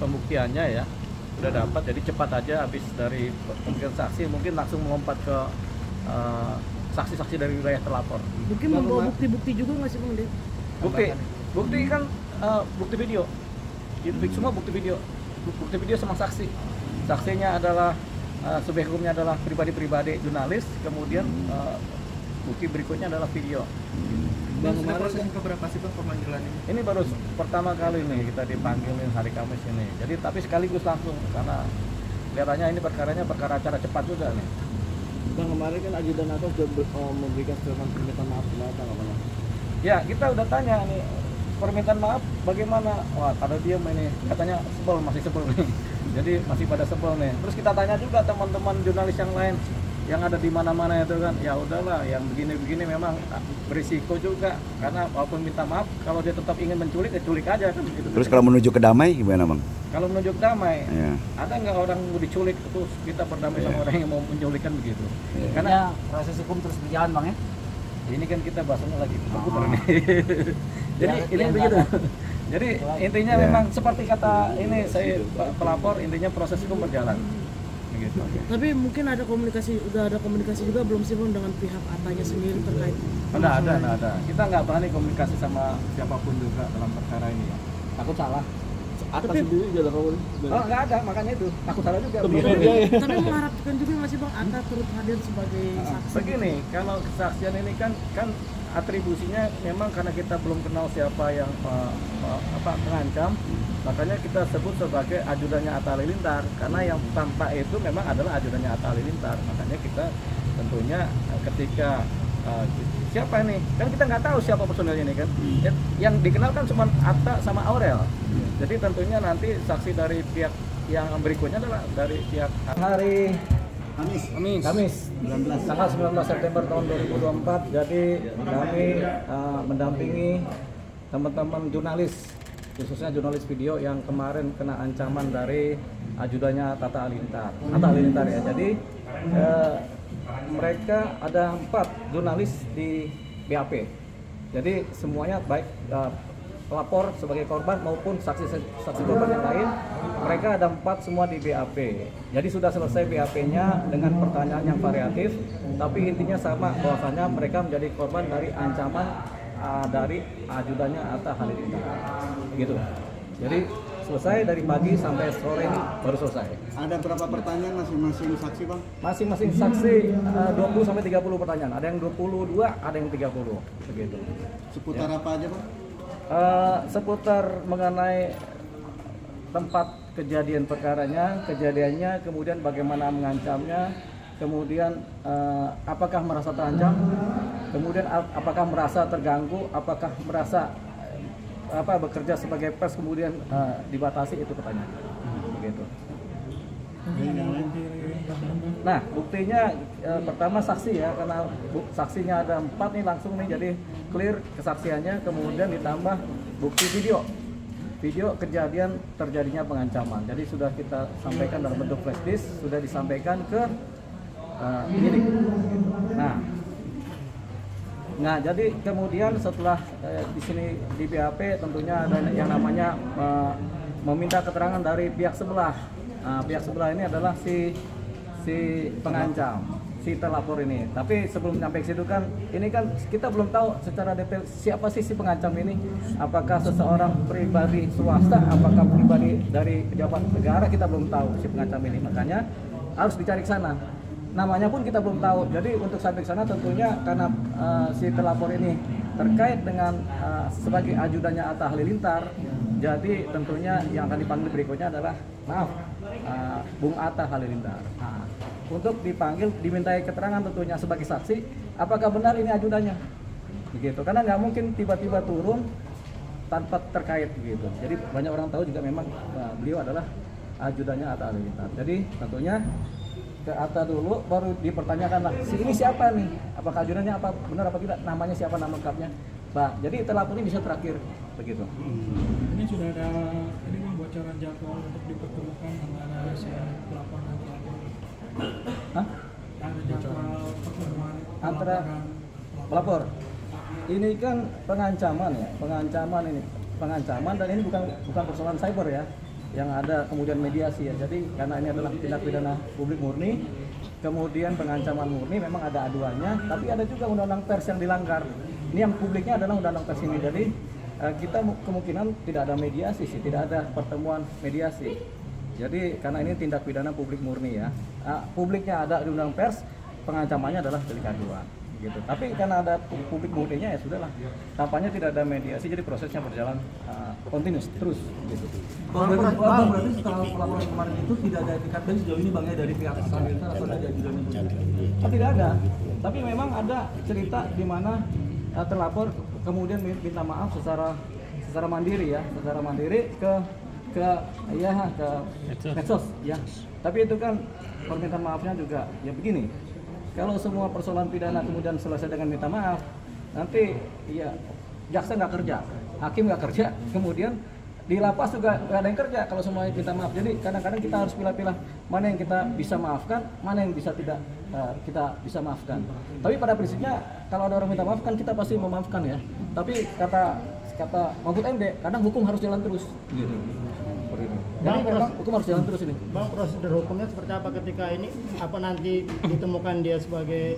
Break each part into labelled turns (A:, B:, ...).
A: pembuktiannya ya udah dapat, jadi cepat aja habis dari pemeriksaan saksi mungkin langsung melompat ke saksi-saksi dari wilayah terlapor.
B: Mungkin membawa bukti-bukti juga nggak sih Bang?
A: Bukti kan bukti video, itu semua bukti video sama saksi. Saksinya adalah subjek hukumnya adalah pribadi jurnalis, kemudian bukti berikutnya adalah video.
C: Bang, sudah proses keberapa sih Bang pemanggilan ini?
A: Ini baru pertama kali nih kita dipanggilin hari Kamis ini. Jadi tapi sekaligus langsung karena kelihatannya ini perkara acara cepat juga nih.
D: Bang, kemarin kan ajudan atas sudah memberikan permintaan maaf, kenapa nggak pernah?
A: Ya kita udah tanya nih permintaan maaf bagaimana? Wah pada diam ini, katanya masih sebel nih. Jadi masih pada sebel nih. Terus kita tanya juga teman-teman jurnalis yang lain yang ada di mana-mana itu kan, ya udahlah yang begini-begini memang berisiko juga karena walaupun minta maaf kalau dia tetap ingin menculik ya culik aja kan begitu.
E: Terus kalau menuju ke damai gimana Bang?
A: Kalau menuju ke damai,
E: Ya.
A: ada nggak orang mau diculik terus kita berdamai sama orang yang mau menculikkan begitu?
F: Karena proses hukum terus berjalan Bang ya.
A: Ini kan kita bahasanya lagi berputar nih. Jadi ini begitu. Jadi intinya memang seperti kata ini saya pelapor, intinya proses hukum berjalan. Begitu.
B: Tapi mungkin udah ada komunikasi juga belum sih Bang dengan pihak Atanya sendiri terkait?
A: Ada. Kita nggak berani komunikasi sama siapapun juga dalam perkara ini ya.
D: Takut salah. Atas
B: Tapi-
D: sendiri jalan kamu.
A: Oh nggak ada, makanya itu aku salah juga.
B: Tapi mengharapkan juga nggak sih Bang Atta turut hadir sebagai saksi?
A: Begini, kalau kesaksian ini kan atribusinya memang karena kita belum kenal siapa yang mengancam, makanya kita sebut sebagai ajudannya Atta Halilintar karena yang tampak itu memang adalah ajudannya Atta Halilintar. Makanya kita tentunya ketika siapa ini kan kita nggak tahu siapa personilnya ini kan, yang dikenal kan cuma Atta sama Aurel. Jadi tentunya nanti saksi dari pihak yang berikutnya adalah dari pihak hari Kamis 19. Tanggal 19 September tahun 2024. Jadi kami mendampingi teman-teman jurnalis, khususnya jurnalis video yang kemarin kena ancaman dari ajudannya Atta Halilintar ya. Jadi mereka ada 4 jurnalis di BAP. Jadi semuanya baik pelapor sebagai korban maupun saksi korban yang lain, mereka ada 4 semua di BAP. Jadi sudah selesai BAP-nya dengan pertanyaan yang variatif, tapi intinya sama bahwasanya mereka menjadi korban dari ancaman dari ajudannya Atta Halilintar. Gitu. Jadi selesai dari pagi sampai sore ini baru selesai.
D: Ada berapa pertanyaan masing-masing saksi Bang?
A: Masing-masing saksi 20 sampai 30 pertanyaan. Ada yang 22, ada yang 30 begitu.
D: Seputar apa aja Bang?
A: Seputar mengenai tempat kejadian kejadiannya, kemudian bagaimana mengancamnya, kemudian apakah merasa terancam, kemudian apakah merasa terganggu, apakah merasa bekerja sebagai pers kemudian dibatasi, itu pertanyaan. Begitu. Nah, buktinya pertama saksi ya, karena saksinya ada 4 nih langsung nih, jadi clear kesaksiannya, kemudian ditambah bukti video kejadian terjadinya pengancaman. Jadi sudah kita sampaikan dalam bentuk flash disk, sudah disampaikan ke penyidik. Nah, jadi kemudian setelah di sini di BAP tentunya ada yang namanya meminta keterangan dari pihak sebelah. Pihak sebelah ini adalah si pengancam, si terlapor ini. Tapi sebelum sampai ke situ kan, ini kan kita belum tahu secara detail siapa sih si pengancam ini. Apakah seseorang pribadi swasta, apakah pribadi dari pejabat negara, kita belum tahu si pengancam ini. Makanya harus dicari ke sana. Namanya pun kita belum tahu. Jadi untuk sampai ke sana tentunya karena si terlapor ini terkait dengan sebagai ajudannya Atta Halilintar, jadi tentunya yang akan dipanggil berikutnya adalah Bung Atta Halilintar. Untuk dipanggil, dimintai keterangan tentunya sebagai saksi, apakah benar ini ajudannya, begitu. Karena nggak mungkin tiba-tiba turun tanpa terkait, begitu. Jadi banyak orang tahu juga memang beliau adalah ajudannya Atta Halilintar. Jadi tentunya ke Atta dulu, baru dipertanyakan lah, si ini siapa nih? Apakah ajudannya, apa benar apa tidak? Namanya siapa, nama lengkapnya? Jadi terlapor ini bisa terakhir, begitu.
G: Ini sudah ada bocoran jadwal untuk dipertemukan antara si pelapor dan pelapor. Ada jadwal pertemuan
A: Antara pelapor. Ini kan pengancaman ya, pengancaman dan ini bukan persoalan cyber ya. yang ada kemudian mediasi ya. Jadi karena ini adalah tindak pidana publik murni, kemudian pengancaman murni, memang ada aduannya, tapi ada juga undang-undang pers yang dilanggar. Ini yang publiknya adalah undang-undang pers ini. Jadi kita kemungkinan tidak ada mediasi sih, tidak ada pertemuan mediasi. Jadi karena ini tindak pidana publik murni ya, publiknya ada di undang pers, pengancamannya adalah delik aduan gitu. Tapi karena ada publik murninya ya sudahlah, tampaknya tidak ada mediasi, jadi prosesnya berjalan continuous terus gitu.
C: Berarti setelah pelaporan kemarin itu tidak ada etikat baik sejauh ini Bang ya dari pihak Pemerintah atau ada ajudan itu?
A: Tidak ada, tapi memang ada cerita di mana terlapor kemudian minta maaf secara mandiri ya, secara mandiri ke medsos ya. Tapi itu kan permintaan maafnya juga ya begini. Kalau semua persoalan pidana kemudian selesai dengan minta maaf, nanti ya jaksa nggak kerja, hakim nggak kerja, kemudian di lapas juga nggak ada yang kerja kalau semuanya minta maaf. Jadi kadang-kadang kita harus pilih-pilih mana yang kita bisa maafkan, mana yang bisa tidak kita bisa maafkan. Tapi pada prinsipnya kalau ada orang minta maaf kan kita pasti memaafkan ya. Tapi kata Mahfud MD, kadang hukum harus jalan terus. Gitu. Jadi memang hukum harus jalan terus ini.
H: Bang, prosedur hukumnya seperti apa ketika ini? Apa nanti ditemukan dia sebagai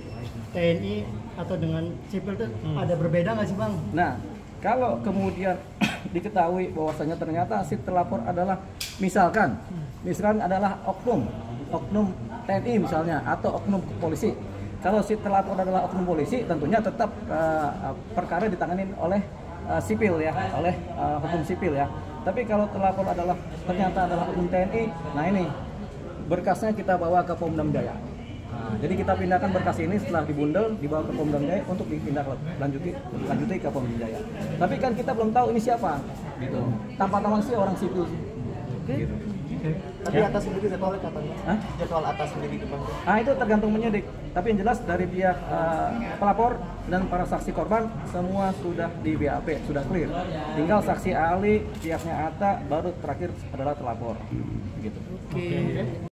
H: TNI atau dengan sipil itu ada berbeda nggak sih Bang?
A: Nah, kalau kemudian diketahui bahwasanya ternyata si terlapor adalah misalkan adalah oknum TNI misalnya atau oknum polisi. Kalau si terlapor adalah oknum polisi, tentunya tetap perkara ditangani oleh sipil ya, oleh hukum sipil ya. Tapi kalau terlapor ternyata adalah oknum TNI, nah ini berkasnya kita bawa ke Polda Jaya. Nah, jadi kita pindahkan berkas ini setelah dibundel dibawa ke Polda Jaya untuk lanjuti ke Polda Jaya. Tapi kan kita belum tahu ini siapa, gitu. Tampak-tampak sih orang sipil. Gitu.
C: Tapi atas sendiri jadwalnya kapan? Jadwal atas sendiri itu Bang?
A: Itu tergantung penyidik. Tapi yang jelas dari pihak pelapor dan para saksi korban semua sudah di BAP, sudah clear. Tinggal saksi ahli pihaknya Atta, baru terakhir adalah terlapor. Gitu.
B: Oke.